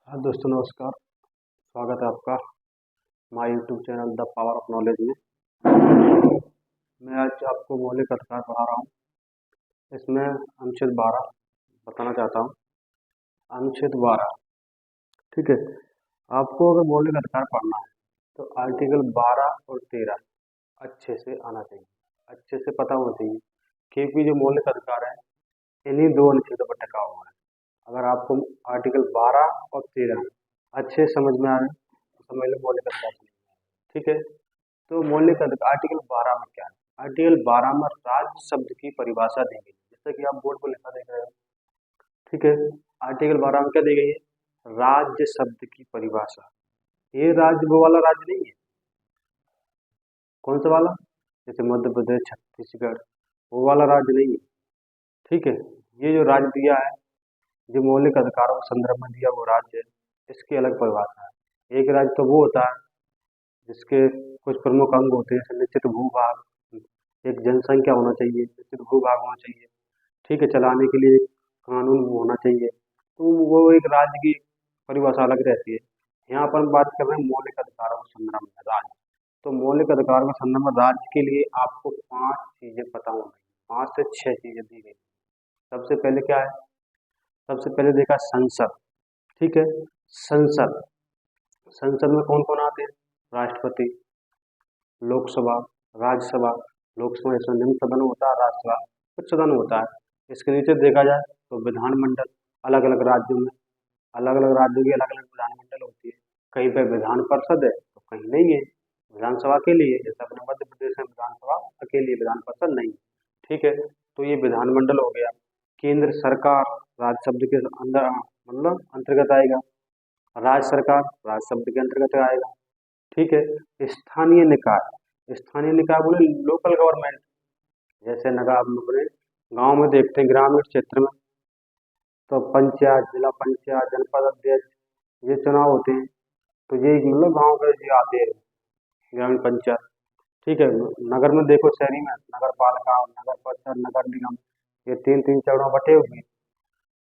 हाँ दोस्तों, नमस्कार। स्वागत है आपका हमारे YouTube channel the power of knowledge में। मैं आज आपको मौलिक अधिकार पढ़ा रहा हूँ। इसमें अनुच्छेद 12 बताना चाहता हूँ। अनुच्छेद 12, ठीक है। आपको अगर मौलिक अधिकार पढ़ना है तो आर्टिकल 12 और 13 अच्छे से आना चाहिए, अच्छे से पता होना चाहिए, क्योंकि जो मौलिक अधिकार है इन्हीं दो अनुच्छेदों पर टिका हुआ है। अगर आपको आर्टिकल 12 और 13 अच्छे समझ में आ रहे तो समझ लो मौलिक अधिकार, ठीक है। तो मौलिक अधिकार आर्टिकल 12 में क्या है? आर्टिकल 12 में राज्य शब्द की परिभाषा दी गई है, जैसे कि आप बोर्ड पर लिखा देख रहे हो, ठीक है। आर्टिकल 12 में क्या दी गई है? राज्य शब्द की परिभाषा। ये राज्य वो वाला राज्य नहीं है। कौन सा वाला? जैसे मध्य प्रदेश, छत्तीसगढ़, वो वाला राज्य नहीं है, ठीक है। ये जो राज्य दिया है, जो मौलिक अधिकारों के संदर्भ में दिया वो राज्य है, इसकी अलग परिभाषा है। एक राज्य तो वो होता है जिसके कुछ प्रमुख अंग होते हैं, जैसे निश्चित भूभाग, एक जनसंख्या होना चाहिए, निश्चित भूभाग होना चाहिए, ठीक है, चलाने के लिए कानून होना चाहिए। तो वो एक राज्य की परिभाषा अलग रहती है। यहाँ पर हम बात कर रहे हैं मौलिक अधिकारों के संदर्भ में राज्य। तो मौलिक अधिकारों के संदर्भ में राज्य के लिए आपको 5 चीजें पता होनी, 5 से 6 चीजें दी गई। सबसे पहले क्या है? सबसे पहले देखा संसद, ठीक है। संसद, संसद में कौन कौन आते हैं? राष्ट्रपति, लोकसभा, राज्यसभा। लोकसभा इसमें निम्न सदन होता है, राज्यसभा उच्च सदन होता है। इसके नीचे देखा जाए तो विधानमंडल, अलग अलग राज्यों में अलग अलग राज्यों की अलग अलग विधानमंडल होती है। कहीं पर विधान परिषद है तो कहीं नहीं है, विधानसभा अकेली है। जैसे अपने मध्य प्रदेश में विधानसभा अकेली है, विधान परिषद नहीं है, ठीक है। तो ये विधानमंडल हो गया। केंद्र सरकार राज्य शब्द के अंदर मतलब अंतर्गत आएगा। राज्य सरकार राज्य शब्द के अंतर्गत आएगा, ठीक है। स्थानीय निकाय, स्थानीय निकाय बोले लोकल गवर्नमेंट। जैसे नगर अपने गांव में देखते हैं, ग्रामीण क्षेत्र में तो पंचायत, जिला पंचायत, जनपद अध्यक्ष, ये चुनाव होते हैं। तो ये मतलब गांव के ये आते हैं ग्रामीण पंचायत, ठीक है। नगर में देखो, शहरी में नगर पालिका, नगर परिषद, नगर निगम, ये तीन तीन चरणों बटे हुए।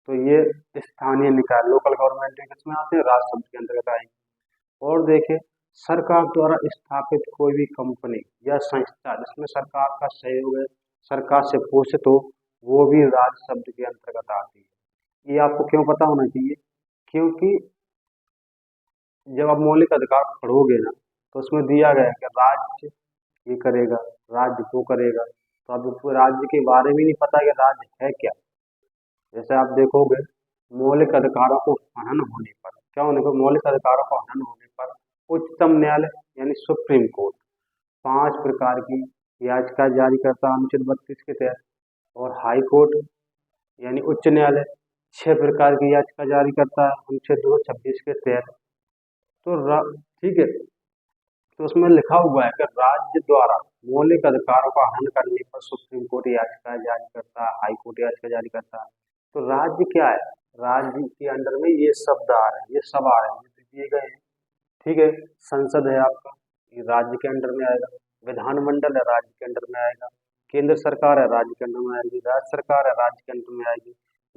तो ये स्थानीय निकाय लोकल गवर्नमेंट किसमें आते हैं? राज्य शब्द के अंतर्गत आएंगे। और देखें, सरकार द्वारा स्थापित कोई भी कंपनी या संस्था जिसमें सरकार का सहयोग है, सरकार से पोषित हो, वो भी राज्य शब्द के अंतर्गत आती है। ये आपको क्यों पता होना चाहिए? क्योंकि जब आप मौलिक अधिकार पढ़ोगे ना तो उसमें दिया गया है कि राज्य ये करेगा, राज्य वो करेगा। तो आपको राज्य के बारे में नहीं पता कि राज्य है क्या। जैसे आप देखोगे, मौलिक अधिकारों को हनन होने पर, क्या होने पर? मौलिक अधिकारों को हनन होने पर उच्चतम न्यायालय यानी सुप्रीम कोर्ट 5 प्रकार की याचिका जारी करता है अनुच्छेद 32 के तहत। और हाई कोर्ट यानी उच्च न्यायालय 6 प्रकार की याचिका जारी करता है अनुच्छेद 226 के तहत। तो ठीक है। तो उसमें लिखा हुआ है कि राज्य द्वारा मौलिक अधिकारों का हनन करने पर सुप्रीम कोर्ट याचिका जारी करता है, हाई कोर्ट याचिका जारी करता है। तो राज्य क्या है? राज्य के अंडर में ये शब्द आ रहे हैं, ये सब आ रहे हैं, ये दिए गए हैं, ठीक है। संसद है आपका, ये राज्य के अंडर में आएगा। विधानमंडल है, राज्य के अंडर में आएगा। केंद्र सरकार है, राज्य के अंडर में आएगी। राज्य सरकार है, राज्य के अंडर में आएगी।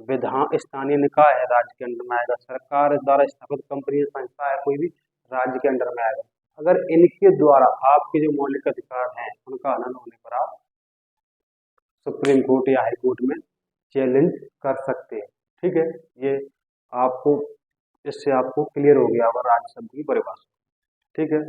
विधान स्थानीय निकाय है, राज्य के अंडर में आएगा। सरकार द्वारा स्थापित कंपनी संस्था है कोई भी, राज्य के अंडर में आएगा। अगर इनके द्वारा आपके जो मौलिक अधिकार हैं उनका हनन होने पर आप सुप्रीम कोर्ट या हाई कोर्ट में चैलेंज कर सकते हैं, ठीक है। ये आपको, इससे आपको क्लियर हो गया होगा राज्य शब्द की परिभाषा, ठीक है।